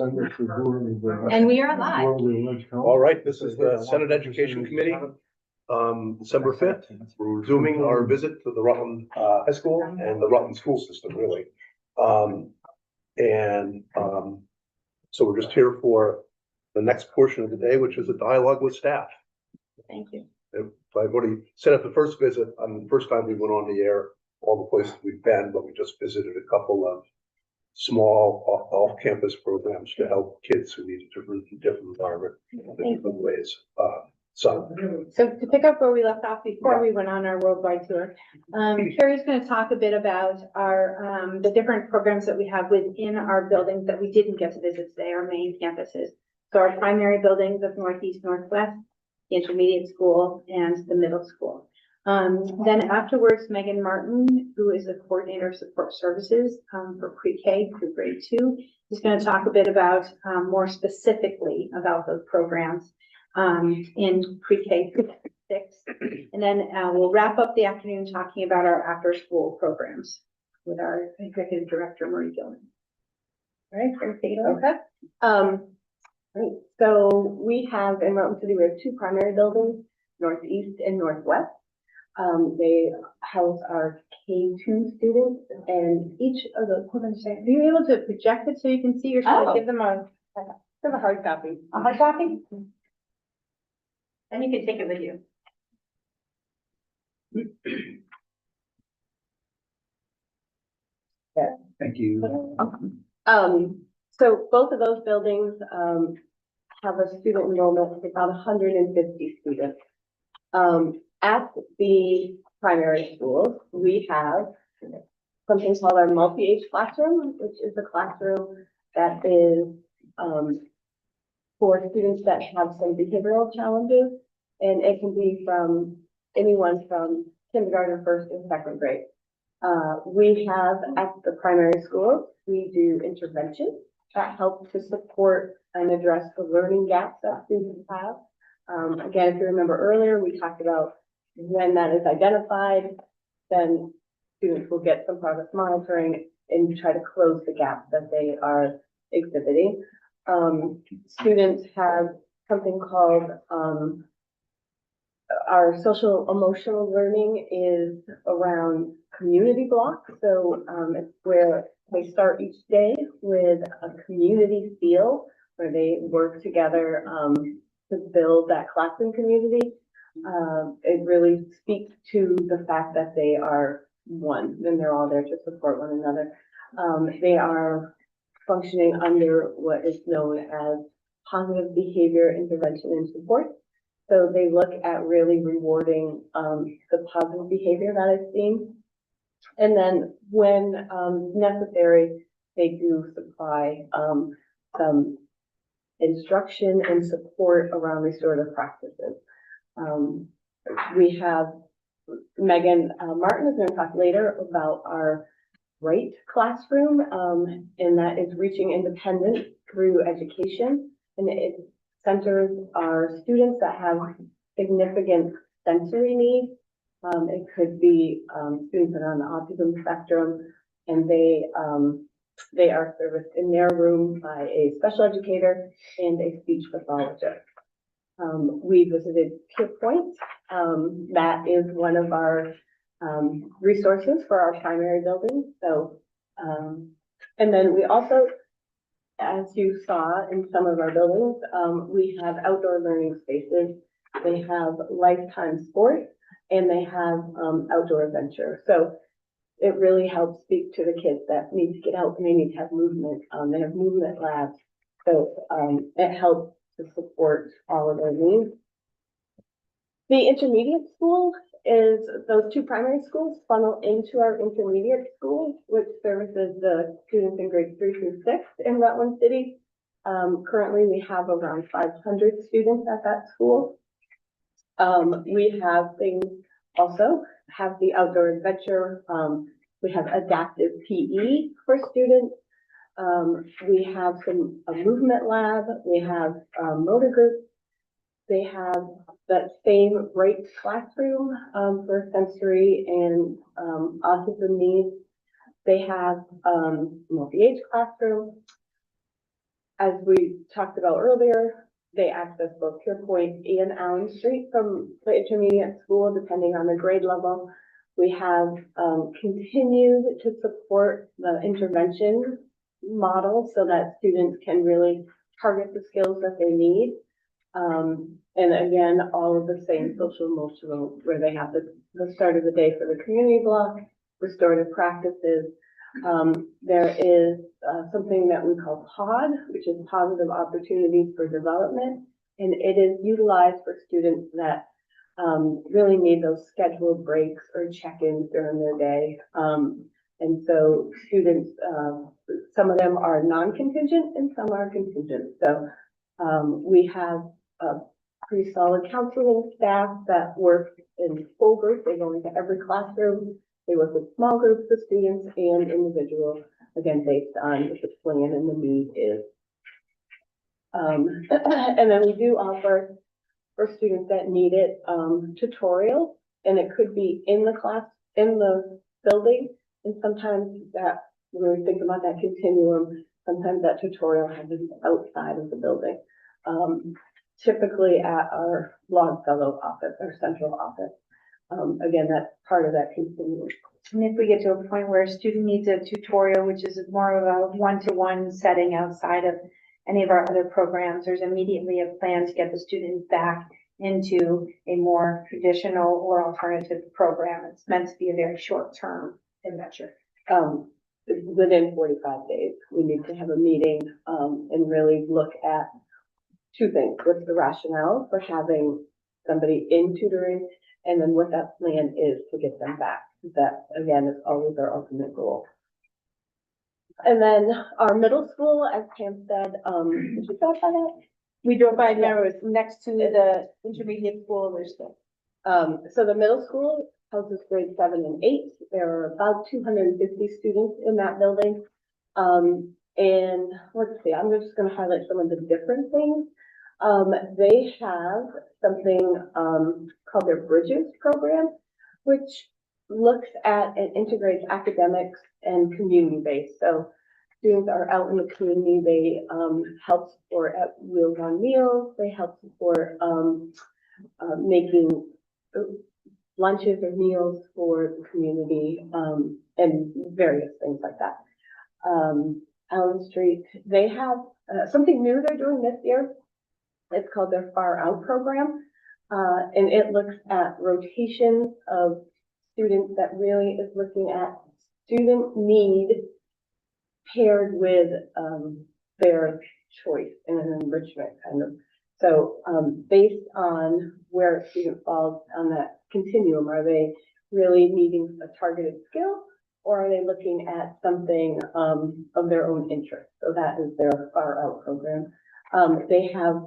And we are live. All right, this is the Senate Education Committee. December 5th, we're resuming our visit to the Rutland High School and the Rutland school system, really. So we're just here for the next portion of the day, which is a dialogue with staff. Thank you. I've already set up the first visit. The first time we went on the air, all the places we've been, but we just visited a couple of small off-campus programs to help kids who needed to root in different environment in different ways. So to pick up where we left off before we went on our worldwide tour, Carrie's going to talk a bit about our the different programs that we have within our buildings that we didn't get to visit today, our main campuses. So our primary buildings of Northeast, Northwest, the intermediate school, and the middle school. Then afterwards, Megan Martin, who is the coordinator of support services for pre-K through grade 2, is going to talk a bit about more specifically about those programs in pre-K through 6. And then we'll wrap up the afternoon talking about our after-school programs with our executive director, Marie Gilman. All right, so take it over. Okay. Right. So we have in Rutland City, we have 2 primary buildings, Northeast and Northwest. They house our K2 students, and each of the, hold on a second, Are you able to project it so you can see, or should I give them a hard copy. A hard copy? Then you can take it with you. Yeah. thank you. So both of those buildings have a student enrollment of about 150 students. At the primary schools, we have something called our multi-age classroom, which is a classroom that is for students that have some behavioral challenges, and it can be from anyone from kindergarten, 1st, and 2nd grade. We have at the primary schools, we do intervention that help to support and address the learning gaps that students have. Again, if you remember earlier, we talked about when that is identified, then students will get some progress monitoring and try to close the gap that they are exhibiting. Students have something called our social emotional learning is around community blocks. So it's where they start each day with a community feel where they work together to build that classroom community. It really speaks to the fact that they are one, and they're all there to support one another. They are functioning under what is known as positive behavior intervention and support. So they look at really rewarding the positive behavior that is seen. And then when necessary, they do supply some instruction and support around restorative practices. We have Megan Martin is going to talk later about our Right classroom, and that is reaching independence through education, and it centers our students that have significant sensory needs. It could be students that are on the autism spectrum, and they are serviced in their room by a special educator and a speech pathologist. We visited Peer Point. That is one of our resources for our primary building. So, and then we also, as you saw in some of our buildings, we have outdoor learning spaces. They have lifetime sports, and they have outdoor adventure. So it really helps speak to the kids that need to get out and they need to have movement. They have movement labs. So it helps to support all of their needs. The intermediate school is those 2 primary schools funnel into our intermediate school, which services the students in grades 3 through 6 in Rutland City. Currently, we have around 500 students at that school. We have things also have the outdoor adventure. We have adaptive PE for students. We have a movement lab. We have motor groups. They have that same Right classroom for sensory and autism needs. They have multi-age classroom. as we talked about earlier, they access both Pure Point and Allen Street from the intermediate school, depending on the grade level. We have continued to support the intervention model so that students can really target the skills that they need. And again, all of the same social emotional, where they have the start of the day for the community block, restorative practices. There is something that we call POD, which is Positive Opportunities for Development. And it is utilized for students that really need those scheduled breaks or check-ins during their day. And so students, some of them are non-contingent and some are contingent. So we have a pretty solid counseling staff that work in full group. They go into every classroom. They work with small groups of students and individual, again, based on what the plan and the need is. And then we do offer, for students that need it, tutorials, and it could be in the class, in the building. And sometimes that, when we think about that continuum, sometimes that tutorial happens outside of the building. Typically at our Longfellow office, our central office. Again, that's part of that continuum. And if we get to a point where a student needs a tutorial, which is more of a one-to-one setting outside of any of our other programs, there's immediately a plan to get the student back into a more traditional or alternative program. It's meant to be a very short-term adventure. Within 45 days, we need to have a meeting and really look at two things. What's the rationale for having somebody in tutoring, and then what that plan is to get them back. That, again, is always our ultimate goal. And then our middle school, as Pam said, did you talk about that? We drove by there, it was next to the intermediate school, there's the. So the middle school houses grades 7 and 8. There are about 250 students in that building. And let's see, I'm just going to highlight some of the different things. They have something called their Bridges program, which looks at and integrates academics and community based. So students are out in the community, they help support at Wheels on Meals, they help support making lunches or meals for the community, and various things like that. Allen Street, they have something new they're doing this year. It's called their Far Out program, and it looks at rotations of students that really is looking at student need paired with their choice in an enrichment kind of. So based on where a student falls on that continuum, are they really needing a targeted skill, or are they looking at something of their own interest? So that is their Far Out program. They have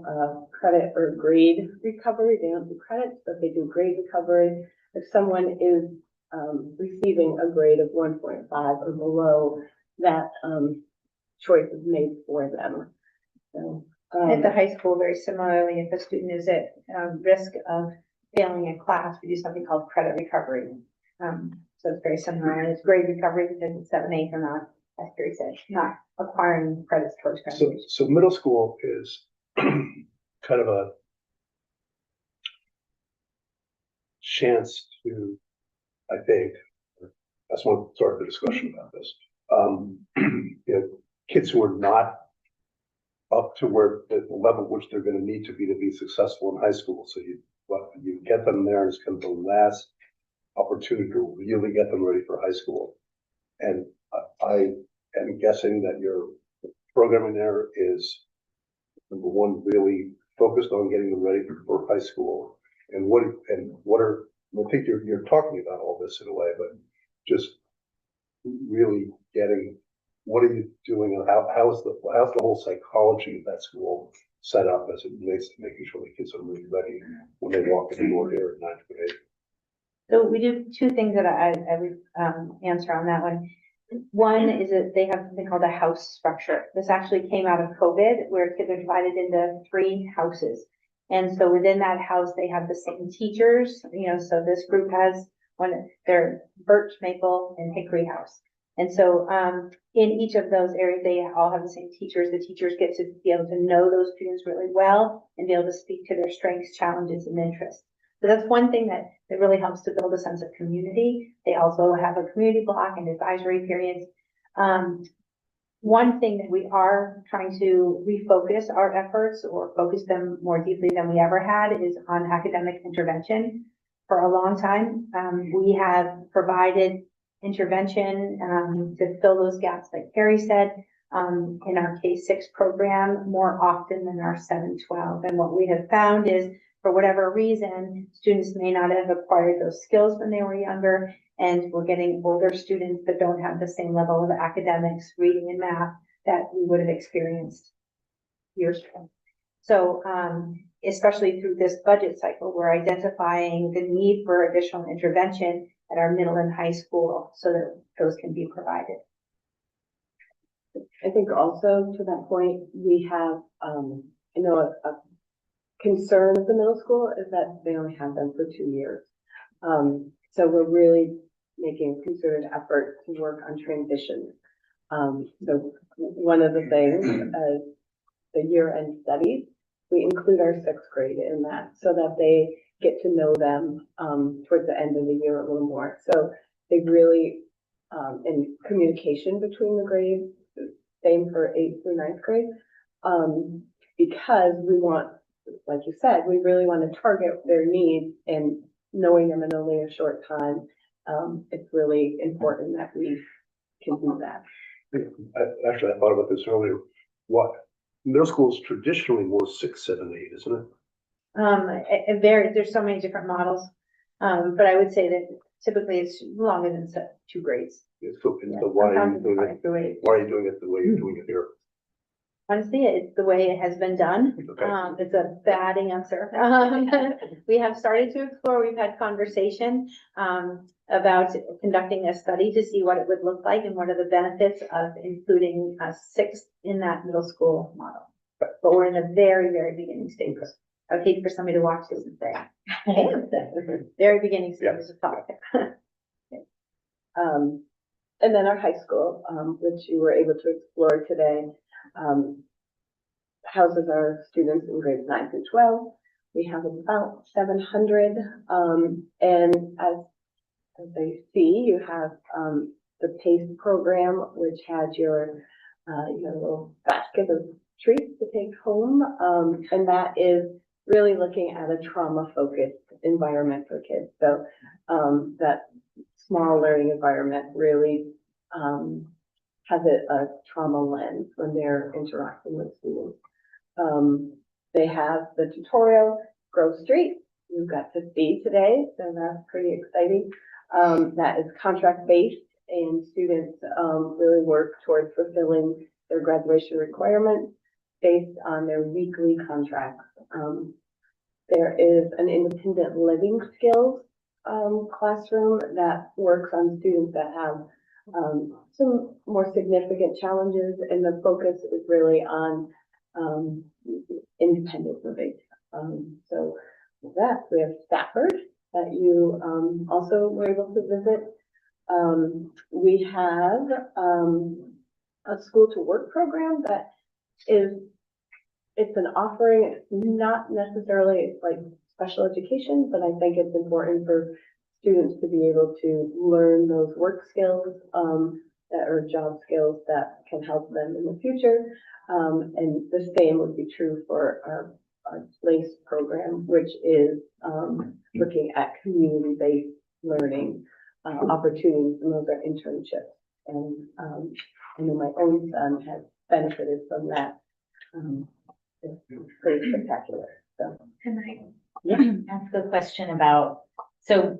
credit or grade recovery. They don't do credits, but they do grade recovery. If someone is receiving a grade of 1.5 or below, that choice is made for them. So, At the high school, very similarly, if a student is at risk of failing a class, we do something called credit recovery. So it's very similar, and it's grade recovery because it's 7, 8 or not, as Gary said, not acquiring credits towards graduation. So middle school is kind of a chance to, I think, I just want to start the discussion about this. You know, kids who are not up to where the level which they're going to need to be successful in high school. So you get them there, it's kind of the last opportunity to really get them ready for high school. And I am guessing that your programming there is, number one, really focused on getting them ready for high school. And what are, I think you're talking about all this in a way, but just really getting, what are you doing, and how's the whole psychology of that school set up as it relates to making sure the kids are really ready when they walk in the door here at 9th grade? So we do two things that I would answer on that one. One is that they have something called a house structure. This actually came out of COVID, where kids are divided into 3 houses. And so within that house, they have the same teachers, you know, so this group has their Birch, Maple, and Hickory house. And so, in each of those areas, they all have the same teachers. The teachers get to be able to know those students really well and be able to speak to their strengths, challenges, and interests. So that's one thing that really helps to build a sense of community. They also have a community block and advisory periods. One thing that we are trying to refocus our efforts or focus them more deeply than we ever had is on academic intervention. For a long time, we have provided intervention to fill those gaps, like Carrie said, in our K-6 program more often than our 7-12. And what we have found is, for whatever reason, students may not have acquired those skills when they were younger, and we're getting older students that don't have the same level of academics, reading and math that we would have experienced years ago. So, especially through this budget cycle, we're identifying the need for additional intervention at our middle and high school so that those can be provided. I think also to that point, we have, you know, a concern of the middle school is that they only have them for 2 years. So we're really making a concerted effort to work on transition. So one of the things as the year-end studies, we include our 6th grade in that so that they get to know them towards the end of the year a little more. So they really, in communication between the grades, same for 8th through 9th grade, because we want, like you said, we really want to target their needs, and knowing them in only a short time, it's really important that we can do that. Actually, I thought about this earlier. What, middle school is traditionally more 6, 7, 8, isn't it? It varies. There's so many different models. But I would say that typically it's longer than 2 grades. Yeah, so why are you doing it? The way, Why are you doing it the way you're doing it here? honestly, it's the way it has been done. Okay. It's a bad answer. We have started to explore, we've had conversation, about conducting a study to see what it would look like and what are the benefits of including a 6th in that middle school model. But we're in the very, very beginning stages. I would hate for somebody to watch this and say, hey, it's the very beginning stages of thought. And then our high school, which you were able to explore today, houses our students in grades 9 through 12. We have about 700, and as they see, you have the PACE program, which has your little basket of treats to take home, and that is really looking at a trauma-focused environment for kids. So that small learning environment really has a trauma lens when they're interacting with students. They have the tutorial, Grove Street, you've got to see today, so that's pretty exciting. That is contract-based, and students really work towards fulfilling their graduation requirements based on their weekly contracts. There is an independent living skills classroom that works on students that have some more significant challenges, and the focus is really on independent living. So with that, we have Stafford that you also were able to visit. We have a school to work program that it's an offering. It's not necessarily like special education, but I think it's important for students to be able to learn those work skills that are job skills that can help them in the future. And the same would be true for our PLACE program, which is looking at community-based learning opportunities, and those are internships. And I know my own son has benefited from that. It's pretty spectacular. So. Can I ask a question about, so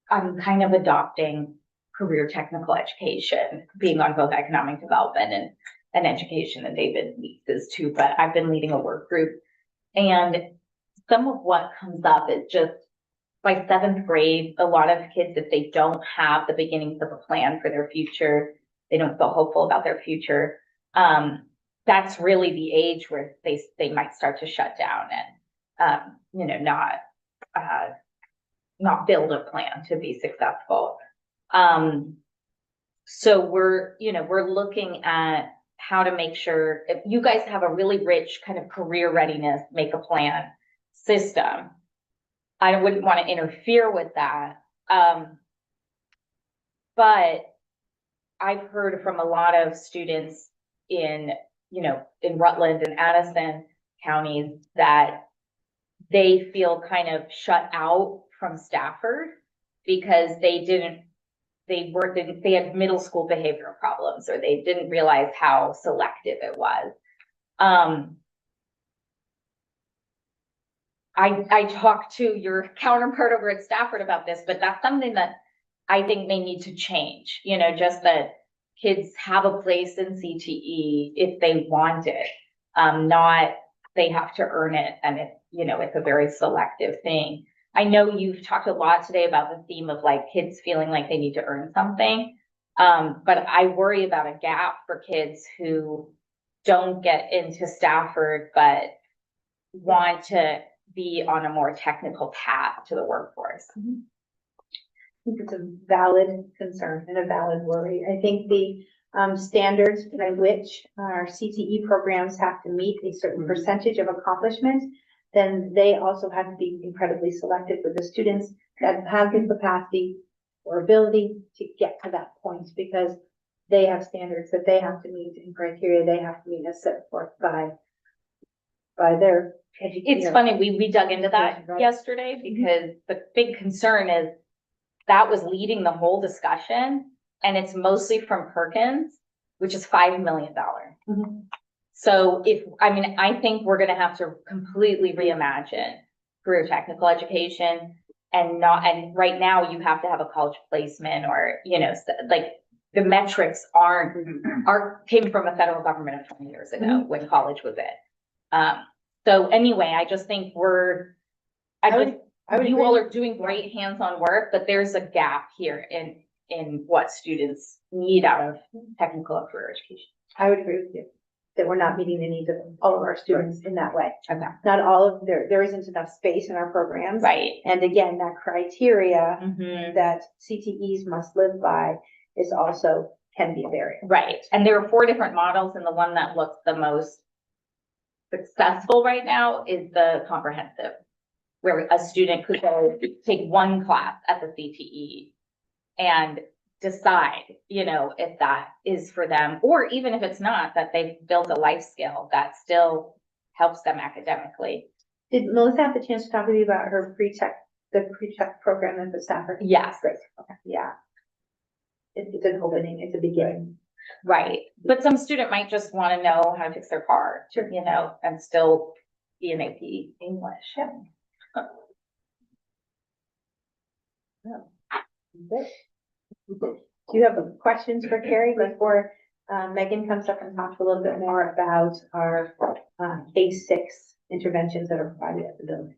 I'm kind of adopting career technical education, being on both economic development and education, and David leads this too, but I've been leading a work group. And some of what comes up is just by 7th grade, a lot of kids, if they don't have the beginnings of a plan for their future, they don't feel hopeful about their future. That's really the age where they might start to shut down and, not build a plan to be successful. So we're looking at how to make sure, if you guys have a really rich kind of career readiness, make a plan system. I wouldn't want to interfere with that. But I've heard from a lot of students in Rutland and Addison counties that they feel kind of shut out from Stafford because they had middle school behavioral problems, or they didn't realize how selective it was. I talked to your counterpart over at Stafford about this, but that's something that I think may need to change, just that kids have a place in CTE if they want it, not they have to earn it, and it's a very selective thing. I know you've talked a lot today about the theme of like kids feeling like they need to earn something. But I worry about a gap for kids who don't get into Stafford, but want to be on a more technical path to the workforce. I think it's a valid concern and a valid worry. I think the standards by which our CTE programs have to meet a certain percentage of accomplishment, then they also have to be incredibly selective with the students that have the capacity or ability to get to that point, because they have standards that they have to meet and criteria they have to meet as set forth by their education. It's funny, we dug into that Right. yesterday because the big concern is that was leading the whole discussion, and it's mostly from Perkins, which is $5 million. Mhm. So I think we're gonna have to completely reimagine career technical education, and right now you have to have a college placement, or, like the metrics came from a federal government of 20 years ago when college was it. So anyway, I just think you all are doing great hands-on work, but there's a gap here in what students need out of technical and career education. I would agree with you that we're not meeting the needs of all of our students in that way. Okay. Not all of there isn't enough space in our programs. Right. And again, that criteria Mhm. that CTEs must live by is also can be a barrier. Right. And there are 4 different models, and the one that looks the most successful right now is the comprehensive, where a student could go take one class at the CTE and decide, if that is for them, or even if it's not, that they've built a life skill that still helps them academically. Did Melissa have the chance to talk with you about her the pre-check program at the Stafford? Yes. Great. Okay. Yeah. It's an opening, it's a beginning. Right. But some student might just want to know how to fix their car, and still be an AP English. Yeah. Do you have questions for Carrie before Megan comes up and talks a little bit more about our K-6 interventions that are provided at the building?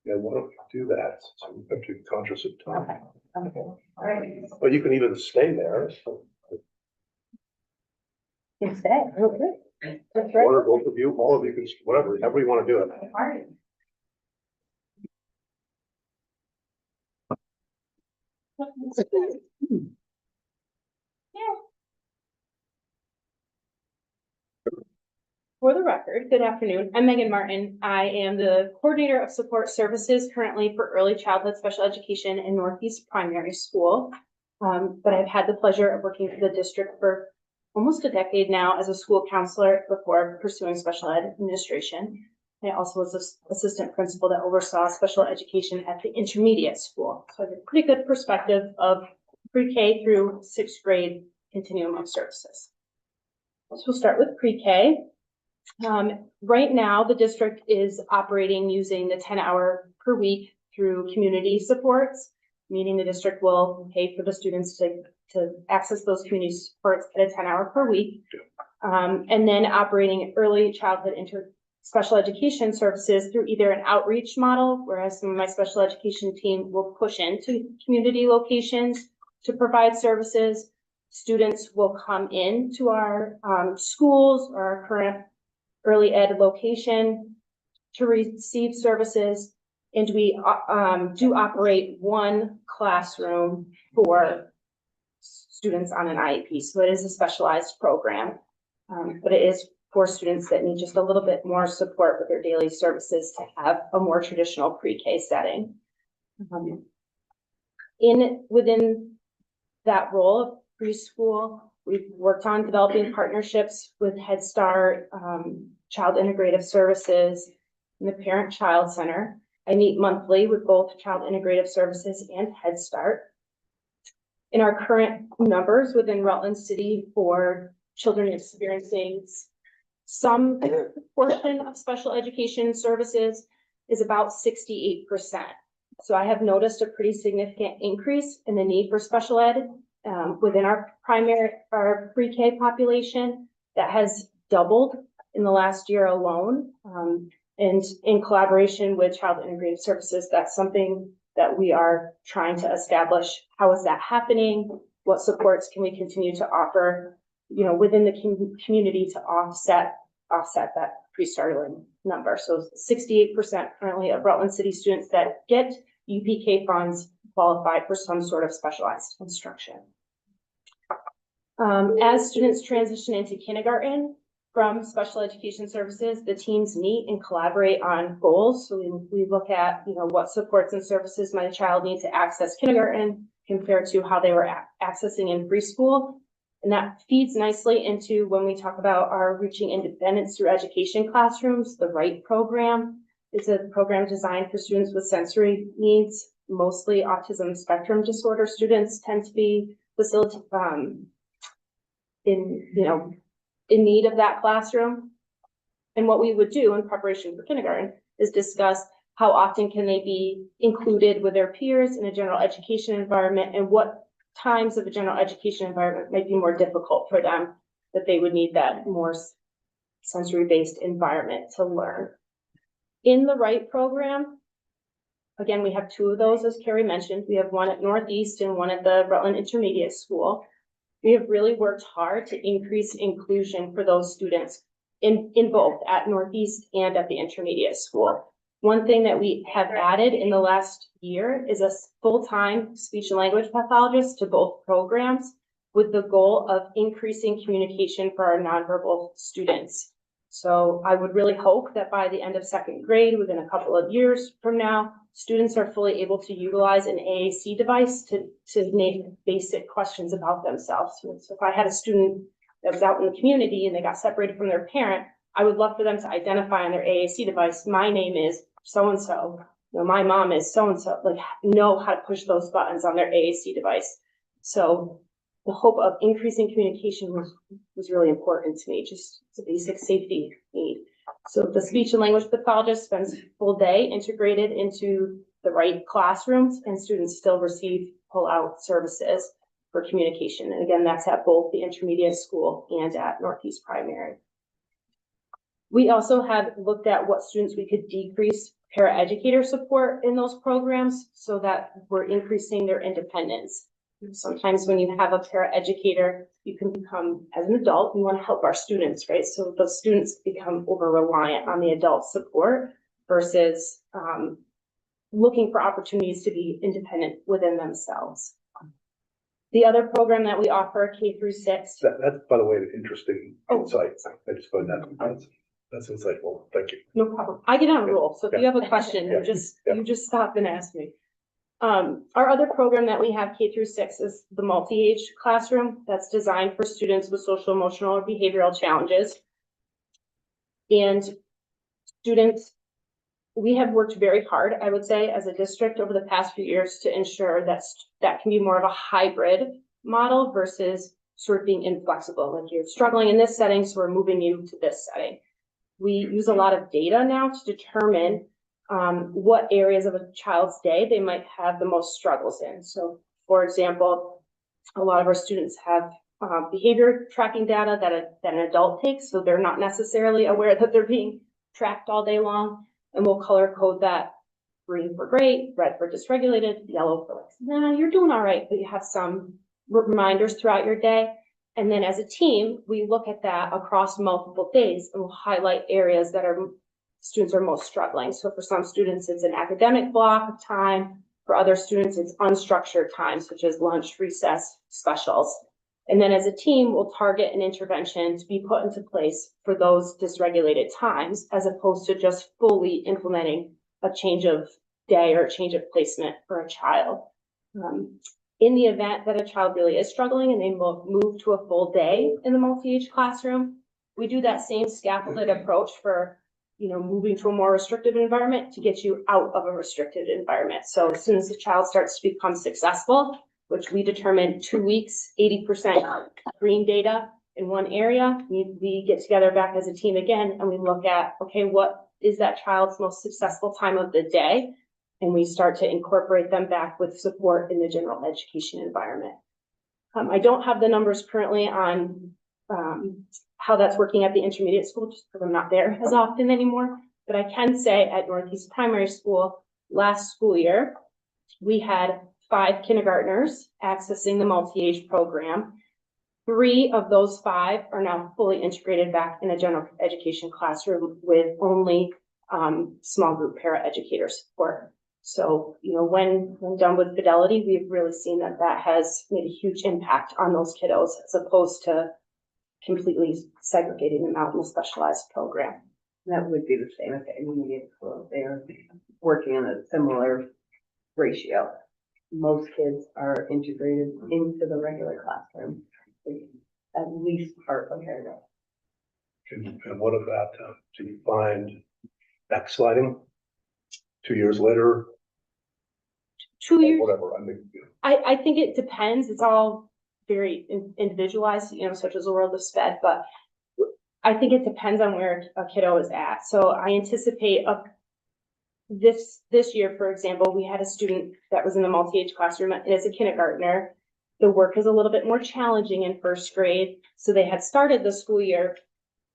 Yeah, why don't we do that? So we have to be conscious of time. Okay. All right. But you can even stay there. So You can stay. Okay. That's one or right. both of you, all of you can, whatever, however you want to do it. All right. For the record, good afternoon. I'm Megan Martin. I am the Coordinator of Support Services currently for Early Childhood Special Education in Northeast Primary School. But I've had the pleasure of working for the district for almost a decade now as a school counselor before pursuing special ed administration. I also was an assistant principal that oversaw special education at the intermediate school. So I have a pretty good perspective of pre-K through 6th grade continuum of services. So we'll start with pre-K. Right now, the district is operating using the 10-hour per week through community supports, meaning the district will pay for the students to access those community supports at a 10-hour per week. And then operating early childhood special education services through either an outreach model, whereas some of my special education team will push into community locations to provide services. Students will come in to our schools or our current early ed location to receive services, and we do operate one classroom for students on an IEP. So it is a specialized program. But it is for students that need just a little bit more support with their daily services to have a more traditional pre-K setting. Within that role of preschool, we've worked on developing partnerships with Head Start, Child Integrative Services, and the Parent Child Center. I meet monthly with both Child Integrative Services and Head Start. In our current numbers within Rutland City for children experiencing some portion of special education services is about 68%. So I have noticed a pretty significant increase in the need for special ed within our pre-K population that has doubled in the last year alone. And in collaboration with Child Integrative Services, that's something that we are trying to establish. How is that happening? What supports can we continue to offer, within the community to offset that pre-starter number? So 68% currently of Rutland City students that get UPK funds qualify for some sort of specialized instruction. As students transition into kindergarten from special education services, the teams meet and collaborate on goals. So we look at, what supports and services my child needs to access kindergarten compared to how they were accessing in preschool. And that feeds nicely into when we talk about our Reaching Independence Through Education classrooms. The RIGHT program is a program designed for students with sensory needs. Mostly autism spectrum disorder students tend to be in need of that classroom. And what we would do in preparation for kindergarten is discuss how often can they be included with their peers in a general education environment, and what times of a general education environment might be more difficult for them, that they would need that more sensory-based environment to learn. In the RIGHT program, again, we have two of those, as Carrie mentioned. We have one at Northeast and one at the Rutland Intermediate School. We have really worked hard to increase inclusion for those students in both at Northeast and at the Intermediate School. One thing that we have added in the last year is a full-time speech and language pathologist to both programs, with the goal of increasing communication for our nonverbal students. So I would really hope that by the end of second grade, within a couple of years from now, students are fully able to utilize an AAC device to make basic questions about themselves. So if I had a student that was out in the community and they got separated from their parent, I would love for them to identify on their AAC device, my name is so-and-so, my mom is so-and-so, like know how to push those buttons on their AAC device. So the hope of increasing communication was really important to me, just it's a basic safety need. So the speech and language pathologist spends a full day integrated into the RIGHT classrooms, and students still receive pull-out services for communication. And again, that's at both the intermediate school and at Northeast Primary. We also have looked at what students we could decrease paraeducator support in those programs so that we're increasing their independence. Sometimes when you have a paraeducator, you can become, as an adult, we want to help our students, right? So the students become over-reliant on the adult support versus looking for opportunities to be independent within themselves. The other program that we offer, K through 6. That's, by the way, an interesting insight. I just find that's insightful. Thank you. No problem. I get on a roll. So if you have a question, Yeah. you just stop and ask me. Our other program that we have, K through 6, is the multi-age classroom that's designed for students with social, emotional, or behavioral challenges. And students, we have worked very hard, I would say, as a district over the past few years to ensure that can be more of a hybrid model versus sort of being inflexible. Like you're struggling in this setting, so we're moving you to this setting. We use a lot of data now to determine what areas of a child's day they might have the most struggles in. So, for example, a lot of our students have behavior tracking data that an adult takes, so they're not necessarily aware that they're being tracked all day long. And we'll color code that: green for great, red for dysregulated, yellow for like, nah, you're doing all right, but you have some reminders throughout your day. And then as a team, we look at that across multiple days and we'll highlight areas that students are most struggling. So for some students, it's an academic block of time. For other students, it's unstructured time, such as lunch, recess, specials. And then as a team, we'll target an intervention to be put into place for those dysregulated times, as opposed to just fully implementing a change of day or a change of placement for a child. In the event that a child really is struggling and they move to a full day in the multi-age classroom, we do that same scaffolded approach for, moving to a more restrictive environment to get you out of a restricted environment. So as soon as the child starts to become successful, which we determine 2 weeks, 80% green data in one area, we get together back as a team again and we look at, okay, what is that child's most successful time of the day? And we start to incorporate them back with support in the general education environment. I don't have the numbers currently on how that's working at the intermediate school, just because I'm not there as often anymore. But I can say at Northeast Primary School, last school year, we had 5 kindergartners accessing the multi-age program. 3 of those 5 are now fully integrated back in a general education classroom with only small group paraeducator support. So, when done with Fidelity, we've really seen that has made a huge impact on those kiddos, as opposed to completely segregating them out in a specialized program. That would be the same at the intermediate school. They're working on a similar ratio. Most kids are integrated into the regular classroom, at least part of their day. And what about, do you find backsliding 2 years later? 2 years. Whatever, I mean. I think it depends. It's all very individualized, such as the world of SPED, but I think it depends on where a kiddo is at. So I anticipate this year, for example, we had a student that was in the multi-age classroom and as a kindergartner. The work is a little bit more challenging in first grade. So they had started the school year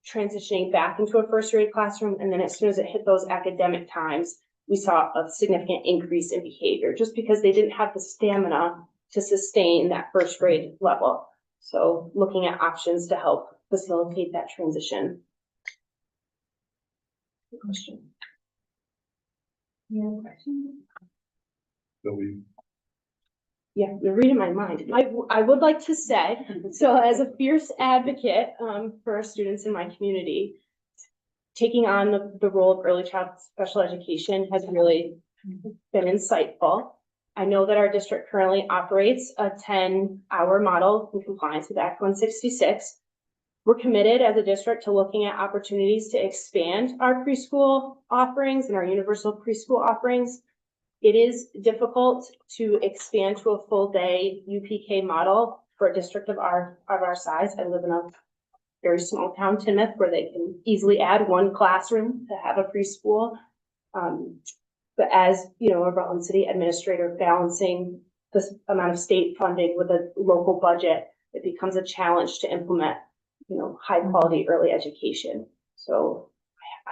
transitioning back into a first grade classroom. And then as soon as it hit those academic times, we saw a significant increase in behavior just because they didn't have the stamina to sustain that first grade level. So looking at options to help facilitate that transition. Good question. Any other questions? So Yeah, you're reading my mind. I would like to say, so as a fierce advocate for our students in my community, taking on the role of early child special education has really been insightful. I know that our district currently operates a 10-hour model in compliance with Act 166. We're committed as a district to looking at opportunities to expand our preschool offerings and our universal preschool offerings. It is difficult to expand to a full day UPK model for a district of our size. I live in a very small town, Tinmouth, where they can easily add 1 classroom to have a preschool. But as a Rutland City administrator, balancing this amount of state funding with a local budget, it becomes a challenge to implement, high quality early education. So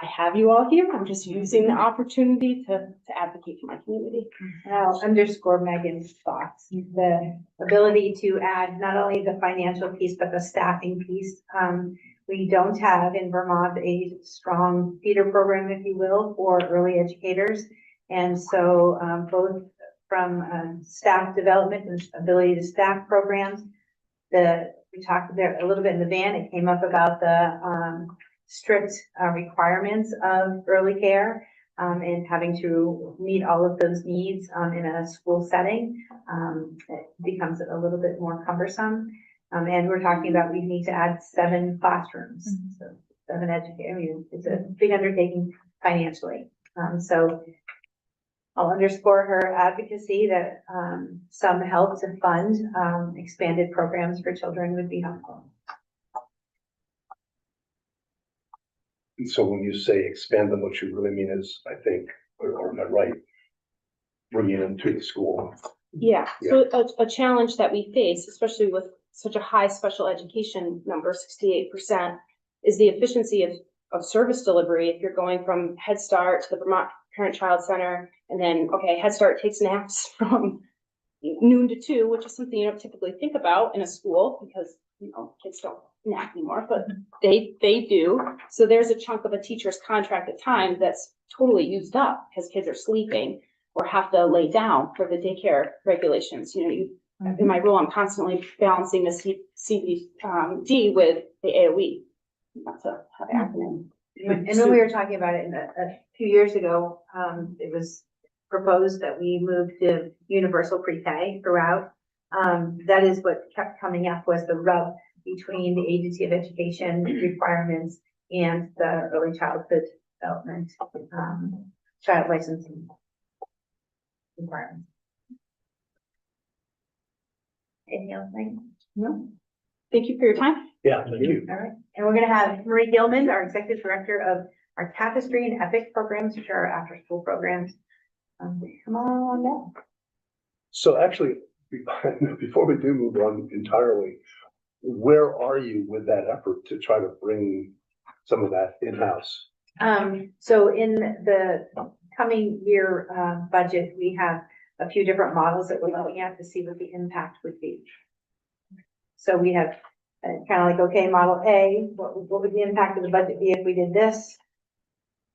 I have you all here. I'm just using the opportunity to advocate for my community. And I'll underscore Megan's thoughts, the ability to add not only the financial piece, but the staffing piece. We don't have in Vermont a strong feeder program, if you will, for early educators. And so both from staff development and ability to staff programs, we talked there a little bit in the van, it came up about the strict requirements of early care and having to meet all of those needs in a school setting. It becomes a little bit more cumbersome. And we're talking about we need to add 7 classrooms, so 7 educators. I mean, it's a big undertaking financially. So I'll underscore her advocacy that some help to fund expanded programs for children would be helpful. And so when you say expand them, what you really mean is, I think, or am I right? Bringing them to the school. Yeah, so a challenge that we face, especially with such a high special education number, 68%, is the efficiency of service delivery. If you're going from Head Start to the Vermont Parent Child Center, and then, okay, Head Start takes naps from noon to 2, which is something you don't typically think about in a school because, kids don't nap anymore, but they do. So there's a chunk of a teacher's contracted time that's totally used up because kids are sleeping or have to lay down for the daycare regulations. You in my role, I'm constantly balancing the CBD with the AOE. That's a acronym. And when we were talking about it a few years ago, it was proposed that we move to universal pre-K throughout. That is what kept coming up, was the rub between the Agency of Education requirements and the early childhood development, child licensing requirements. Anything else, Mike? No. Thank you for your time. Yeah, thank you. All right, and we're gonna have Marie Gilman, our Executive Director of our Tapestry and Epic programs, which are our after-school programs. Come on down. So actually, before we do move on entirely, where are you with that effort to try to bring some of that in-house? So in the coming year, budget, we have a few different models that we're looking at to see what the impact would be. So we have kind of like, okay, model A, what would the impact of the budget be if we did this?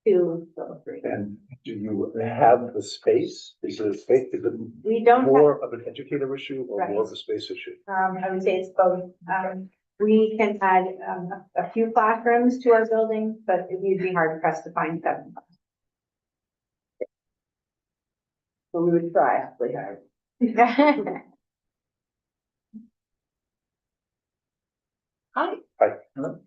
2, 3. And do you have the space? Is it a space, is it We don't have, more of an educator issue or more of Right. a space issue? I would say it's both. We can add, a few classrooms to our building, but it would be hard pressed to find 7. So we would try, awfully hard. Hi. Hi. Hello.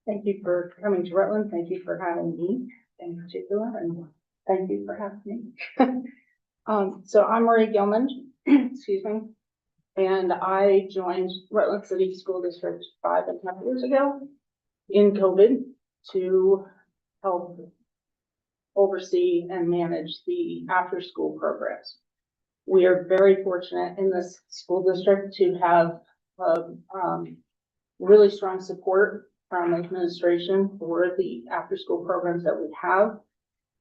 Thank you for coming to Rutland. Thank you for having me in particular, and thank you for having me. So I'm Marie Gilman, excuse me, and I joined Rutland City School District 5.5 years ago in COVID to help oversee and manage the after-school programs. We are very fortunate in this school district to have really strong support from administration for the after-school programs that we have.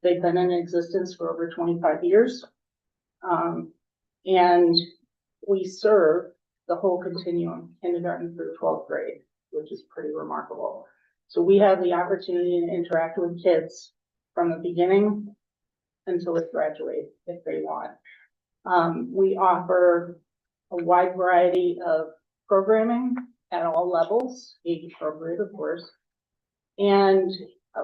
They've been in existence for over 25 years. And we serve the whole continuum, kindergarten through 12th grade, which is pretty remarkable. So we have the opportunity to interact with kids from the beginning until they graduate, if they want. We offer a wide variety of programming at all levels, age appropriate, of course. And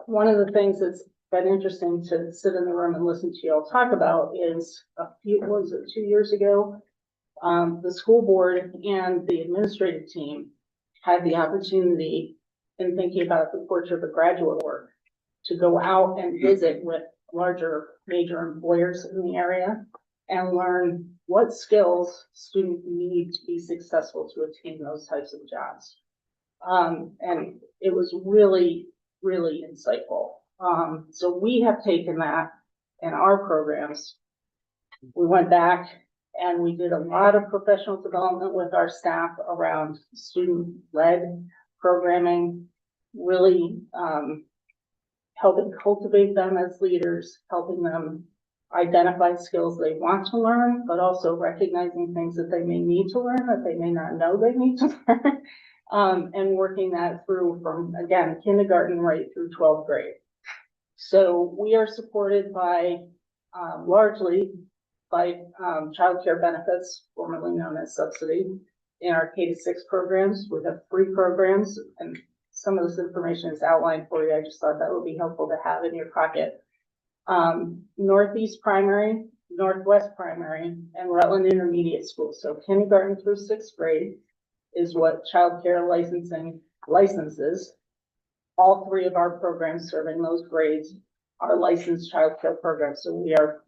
one of the things that's been interesting to sit in the room and listen to you all talk about is was it 2 years ago? The school board and the administrative team had the opportunity, in thinking about the portrait of graduate work, to go out and visit with larger major employers in the area and learn what skills students need to be successful to attain those types of jobs. And it was really, really insightful. So we have taken that in our programs. We went back and we did a lot of professional development with our staff around student-led programming, really helping cultivate them as leaders, helping them identify skills they want to learn, but also recognizing things that they may need to learn that they may not know they need to learn, and working that through from, again, kindergarten right through 12th grade. So we are supported by, largely by childcare benefits, formerly known as subsidy, in our K-6 programs. We have 3 programs, and some of this information is outlined for you. I just thought that would be helpful to have in your pocket. Northeast Primary, Northwest Primary, and Rutland Intermediate School. So kindergarten through 6th grade is what childcare licensing licenses. All 3 of our programs serving those grades are licensed childcare programs, so we are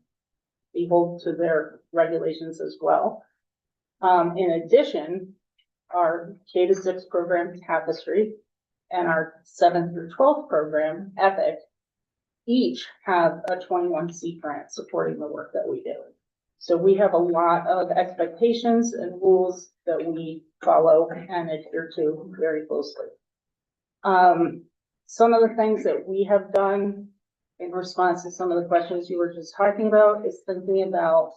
beholden to their regulations as well. In addition, our K-6 program, Tapestry, and our 7th through 12th program, Epic, each have a 21C grant supporting the work that we do. So we have a lot of expectations and rules that we follow and adhere to very closely. Some of the things that we have done in response to some of the questions you were just talking about is thinking about,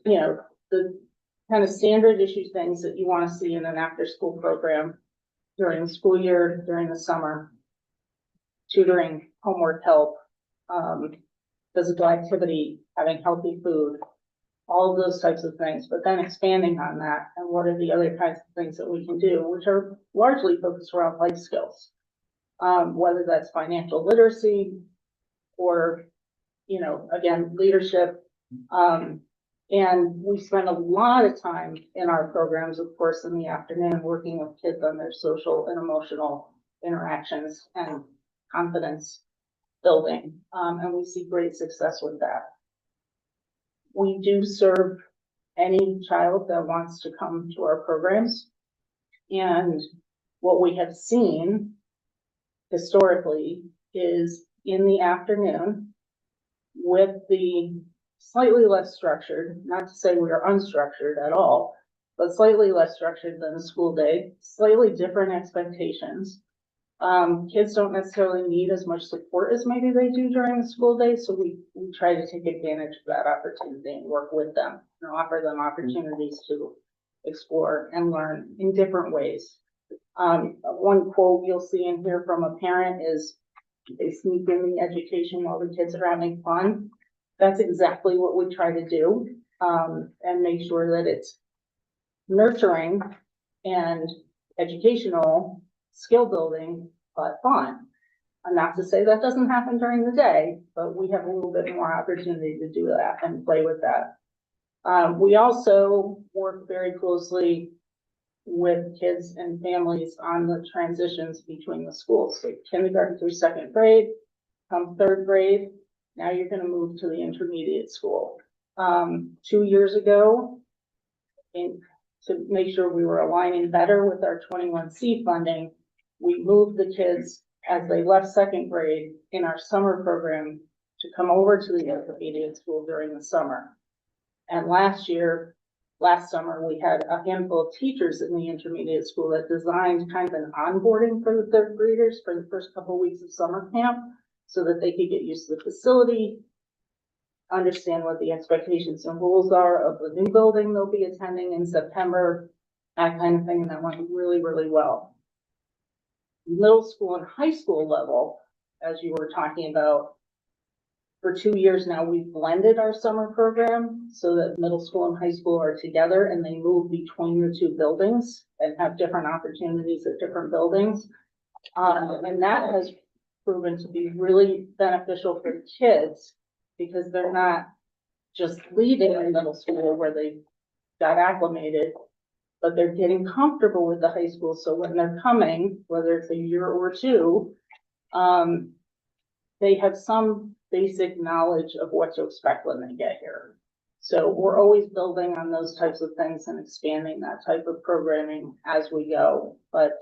you know, the kind of standard issue things that you want to see in an after-school program during the school year, during the summer: tutoring, homework help, physical activity, having healthy food, all of those types of things, but then expanding on that and what are the other kinds of things that we can do, which are largely focused around life skills. Whether that's financial literacy or, you know, again, leadership. And we spend a lot of time in our programs, of course, in the afternoon, working with kids on their social and emotional interactions and confidence building. And we see great success with that. We do serve any child that wants to come to our programs. And what we have seen historically is in the afternoon with the slightly less structured, not to say we are unstructured at all, but slightly less structured than the school day, slightly different expectations. Kids don't necessarily need as much support as maybe they do during the school day, so we try to take advantage of that opportunity and work with them and offer them opportunities to explore and learn in different ways. One quote you'll see in here from a parent is, "They sneak in the education while the kids are having fun." That's exactly what we try to do, and make sure that it's nurturing and educational, skill building, but fun. And not to say that doesn't happen during the day, but we have a little bit more opportunity to do that and play with that. We also work very closely with kids and families on the transitions between the schools. So kindergarten through second grade, come third grade, now you're gonna move to the intermediate school. 2 years ago, to make sure we were aligning better with our 21C funding, we moved the kids as they left second grade in our summer program to come over to the intermediate school during the summer. And last summer, we had a handful of teachers in the intermediate school that designed kind of an onboarding for the third graders for the first couple of weeks of summer camp so that they could get used to the facility, understand what the expectations and rules are of the new building they'll be attending in September, that kind of thing, and that went really, really well. Middle school and high school level, as you were talking about, for 2 years now, we've blended our summer program so that middle school and high school are together and they move between the two buildings and have different opportunities at different buildings. And that has proven to be really beneficial for the kids because they're not just leaving in middle school where they got acclimated, but they're getting comfortable with the high school. So when they're coming, whether it's a year or two, they have some basic knowledge of what to expect when they get here. So we're always building on those types of things and expanding that type of programming as we go. But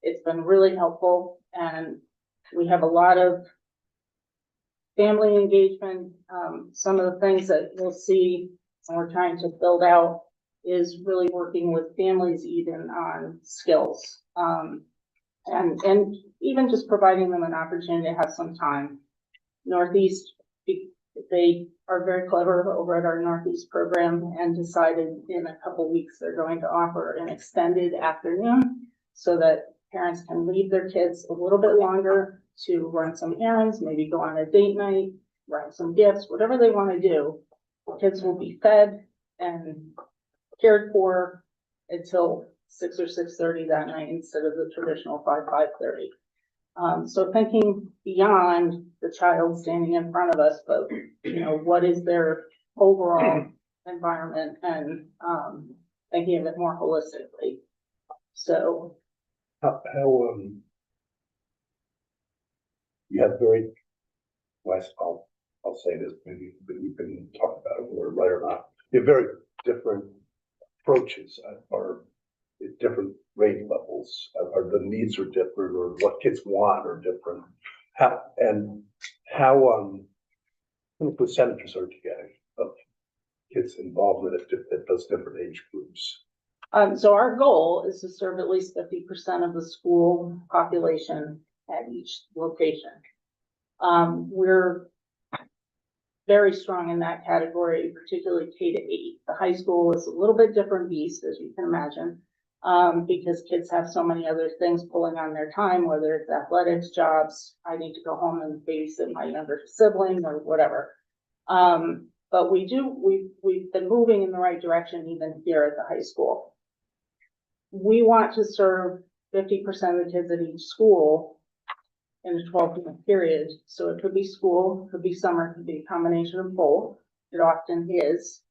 it's been really helpful, and we have a lot of family engagement. Some of the things that you'll see when we're trying to build out is really working with families even on skills. And even just providing them an opportunity to have some time. Northeast, they are very clever over at our Northeast program and decided in a couple weeks they're going to offer an extended afternoon so that parents can leave their kids a little bit longer to run some errands, maybe go on a date night, write some gifts, whatever they want to do. Kids will be fed and cared for until 6 or 6:30 that night instead of the traditional 5:30. So thinking beyond the child standing in front of us, but you know, what is their overall environment and thinking of it more holistically. So How, you have very, Wes, I'll say this, maybe you can talk about it, whether right or not. You have very different approaches or at different grade levels, or the needs are different, or what kids want are different. How many percentages are you getting of kids involvement at those different age groups? So our goal is to serve at least 50% of the school population at each location. We're very strong in that category, particularly K-8. The high school is a little bit different beast, as you can imagine, because kids have so many other things pulling on their time, whether it's athletics, jobs, I need to go home and babysit my younger sibling or whatever. But we've been moving in the right direction even here at the high school. We want to serve 50% of the kids at each school in a 12-month period. So it could be school, could be summer, could be a combination of both. It often is.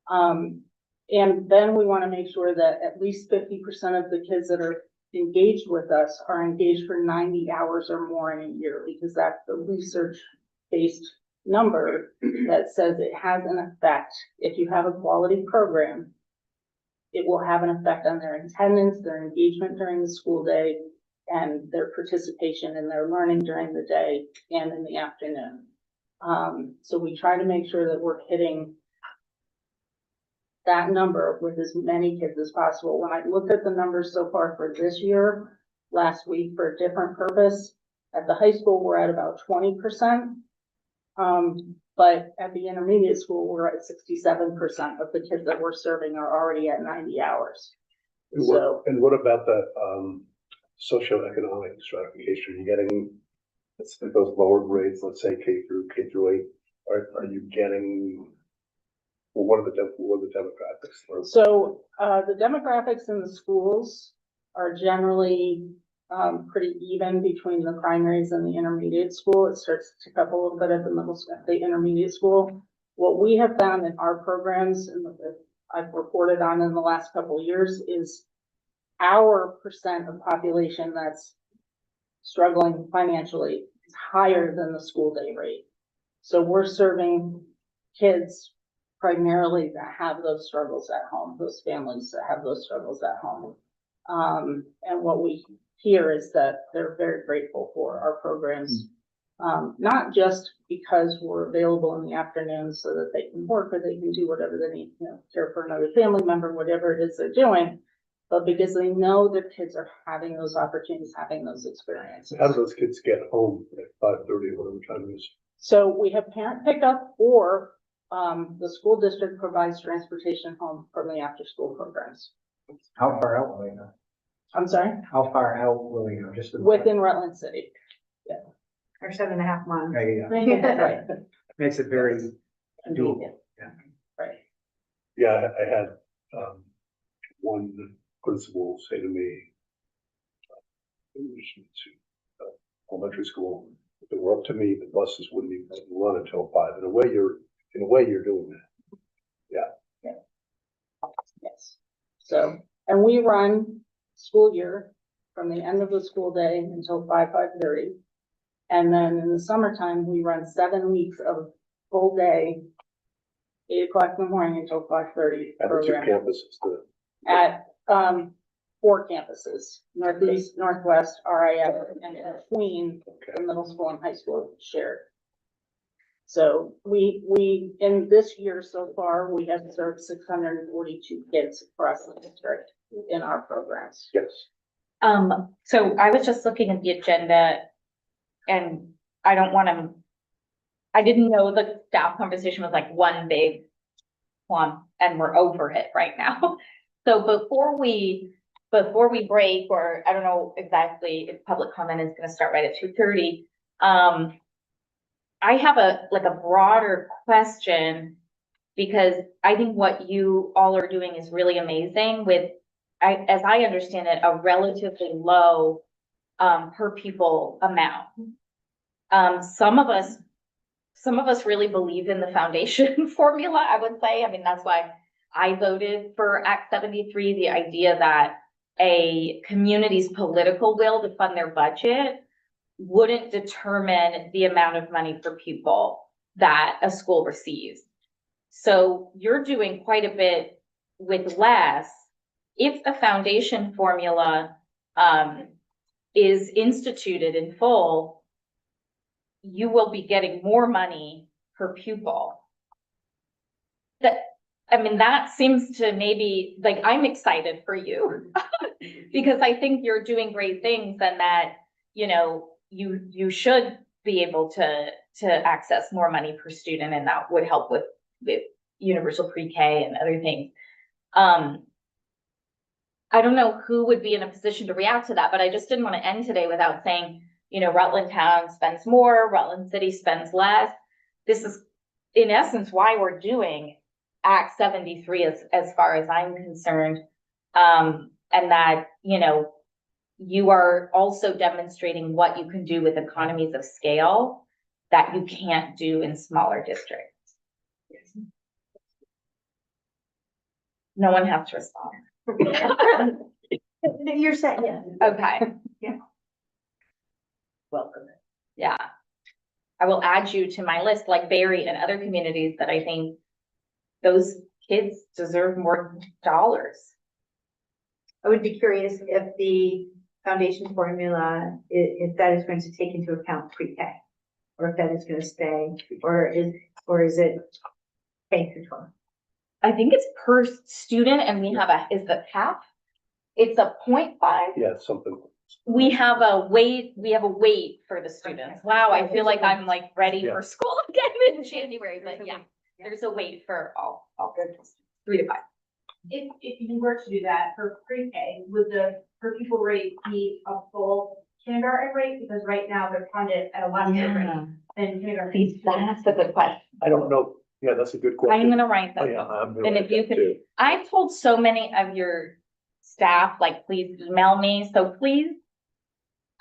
And then we want to make sure that at least 50% of the kids that are engaged with us are engaged for 90 hours or more in a year, because that's the research-based number that says it has an effect. If you have a quality program, it will have an effect on their attendance, their engagement during the school day, and their participation in their learning during the day and in the afternoon. So we try to make sure that we're hitting that number with as many kids as possible. When I looked at the numbers so far for this year, last week for a different purpose, at the high school, we're at about 20%. But at the intermediate school, we're at 67% of the kids that we're serving are already at 90 hours. So, And what about the, socioeconomic stratification? Are you getting, those lower grades, let's say K through 8, are you getting, well, what are the demographics? so, the demographics in the schools are generally pretty even between the primaries and the intermediate school. It starts to tick up a little bit at the middle school, at the intermediate school. What we have found in our programs and that I've reported on in the last couple of years is our percent of population that's struggling financially is higher than the school day rate. So we're serving kids primarily that have those struggles at home, those families that have those struggles at home. And what we hear is that they're very grateful for our programs, not just because we're available in the afternoon so that they can work or they can do whatever they need, care for another family member, whatever it is they're doing, but because they know their kids are having those opportunities, having those experiences. How do those kids get home at 5:30 or whatever time it is? So we have parent pickup, or the school district provides transportation home from the after-school programs. How far out will you go? I'm sorry, How far out will you go? Just within Rutland City. Or 7.5 miles. There you go. Right, Makes it very doable. right. Yeah, I had, one principal say to me, in relation to elementary school, if it were up to me, the buses wouldn't even run until 5. In a way, you're doing that. Yes. So, and we run school year from the end of the school day until 5:30. And then in the summertime, we run 7 weeks of full day, 8 o'clock in the morning until 5:30 At the 2 program. campuses, At, 4 campuses, Northeast, Northwest, RIF, and between the middle school and high school shared. So we, in this year so far, we have served 642 kids across the district in our programs. yes. So I was just looking at the agenda and I didn't know the staff conversation was like one big one and we're over it right now. So before we break, or I don't know exactly if public comment is gonna start right at 2:30. I have a broader question because I think what you all are doing is really amazing with, as I understand it, a relatively low per pupil amount. Some of us really believe in the foundation formula, I would say. I mean, that's why I voted for Act 73, the idea that a community's political will to fund their budget wouldn't determine the amount of money per pupil that a school receives. So you're doing quite a bit with less. If the foundation formula is instituted in full, you will be getting more money per pupil. That seems to maybe, like, I'm excited for you because I think you're doing great things and that, you should be able to access more money per student, and that would help with universal pre-K and other things. I don't know who would be in a position to react to that, but I just didn't want to end today without saying, Rutland Town spends more, Rutland City spends less. This in essence why we're doing Act 73 as far as I'm concerned. And that, you know, you are also demonstrating what you can do with economies of scale that you can't do in smaller districts. No one has to respond. You're saying, yeah. Okay. Welcome. Yeah. I will add you to my list, like Barry and other communities that I think those kids deserve more dollars. I would be curious if the foundation formula, if that is going to take into account pre-K, or if that is going to stay, or is it K through 12? I think it's per student and we have is the cap? It's a 0.5. Yeah, something. We have a weight for the students. Wow, I feel like I'm like ready for school again in January, but yeah, there's a weight for all 3 to 5. If you were to do that for pre-K, would the per pupil rate be a full kindergarten rate? Because right now they're funded at a less rate than kindergarten. See, that's a good question. I don't know. Yeah, that's a good question. I'm gonna write Oh, that. yeah, I'm gonna And write if you that could, too. I've told so many of your staff, like, please email me, so please.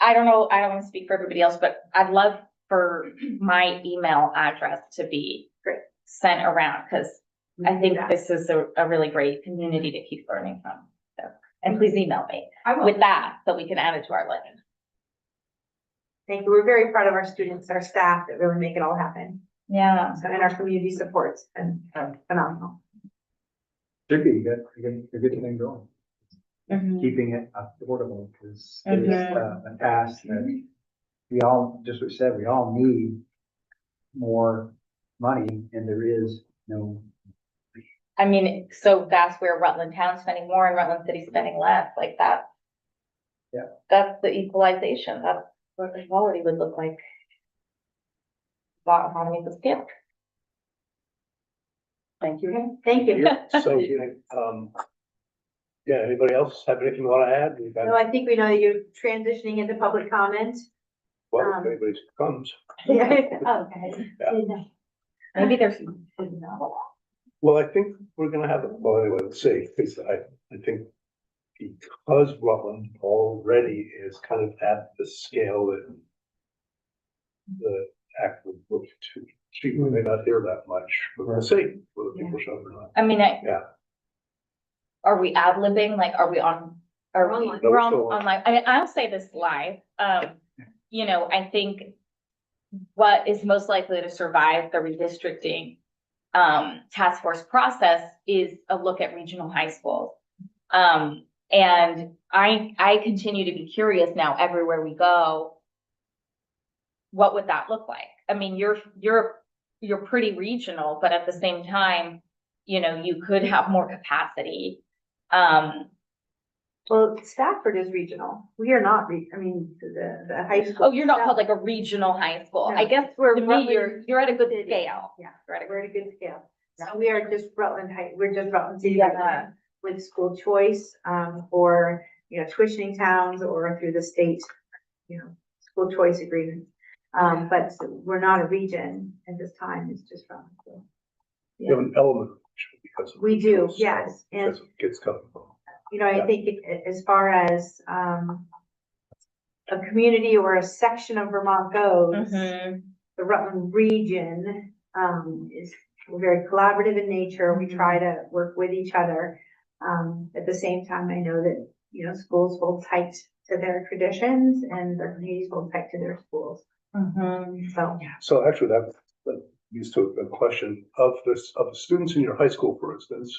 I don't know, I don't wanna speak for everybody else, but I'd love for my email address to be sent around, cause I think this is a really great community to keep learning from. So, and please email me with that, so we can add it to our list. Thank you. We're very proud of our students, our staff that really make it all happen. Yeah. So, and our community supports and phenomenal. Should be, you got a good thing going. Mhm. Keeping it affordable, because Mhm. it's a task that we all, just what you said, we all need more money, and there is no. I mean, so that's where Rutland Town's spending more and Rutland City's spending less, like that. Yeah. That's the equalization, that's what equality would look like. Lot economies of scale. Thank you. Thank you. So, yeah, anybody else have anything you want to add? We've got- No, I think we know that you're transitioning into public comment. Well, if anybody comes. Yeah. Oh, okay. Maybe there's. Well, I think we're gonna have, well, anyway, let's see, because I think because Rutland already is kind of at the scale that the act would look to, she may not hear that much, but we'll see whether people show up or not. I mean, Yeah. Are we ad-libbing, like, are we on, are we, Online. No, we're we're on, still on. online, I'll say this live, you know, I think what is most likely to survive the redistricting task force process is a look at regional high schools. And I continue to be curious now everywhere we go. What would that look like? I mean, you're pretty regional, but at the same time, you know, you could have more capacity. Well, Stafford is regional. We are not, the high school. Oh, you're not called like a regional high school. I No. guess We're to me, Rutland you're at a good City. scale. Yeah, You're at a we're at a good scale. So we are just Rutland High, we're just Rutland City Yeah. right now with school choice, or, you know, tuitioning towns or through the state, you know, school choice agreements. But we're not a region at this time. It's just Rutland. So, You have an element of regional because of. We do, regional scale, yes, and- Because of kids coming from. You know, I Yeah. think as far as, a community or a section of Vermont goes, Mhm. the Rutland region, is we're very collaborative in nature. We try to work with each other. At the same time, I know that, you know, schools hold tight to their traditions and their communities hold tight to their schools. Mhm. So, So actually that leads to a question of the students in your high school, for instance.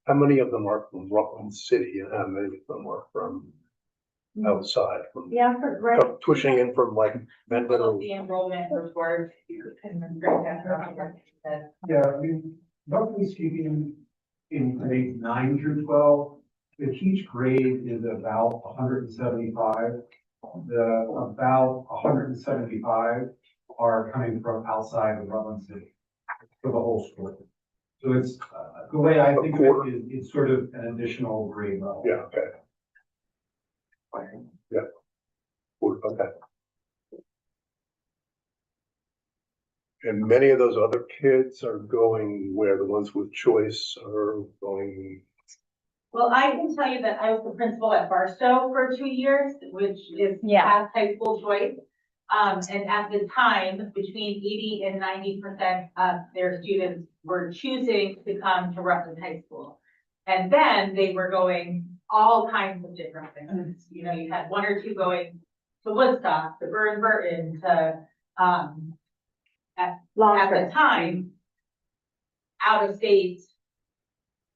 How many of them are from Rutland City and how many of them are from outside, from yeah, right. pushing in from like Mendon or? The enrollment report. Yeah, I mean, roughly speaking, in grades 9 through 12, each grade is about 175. About 175 are coming from outside of Rutland City for the whole school. So it's, the way I think of it is, it's sort of an additional grade level. Yeah, okay. Yeah. Okay. And many of those other kids are going where the ones with choice are going. Well, I can tell you that I was the principal at Barstow for 2 years, which is Yeah. past high school choice. And at the time, between 80 and 90% of their students were choosing to come to Rutland High School. And then they were going all kinds of different things. You know, you had 1 or 2 going to Woodstock, to Burton, to, Long at the term. time, out of state.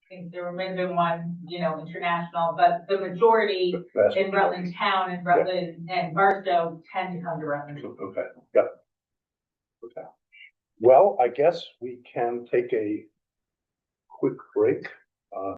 I think there may have been one, you know, international, but the majority Fast- in Rutland Town and Rutland and Barstow tend to come to Rutland. Okay, yeah. Okay. Well, I guess we can take a quick break.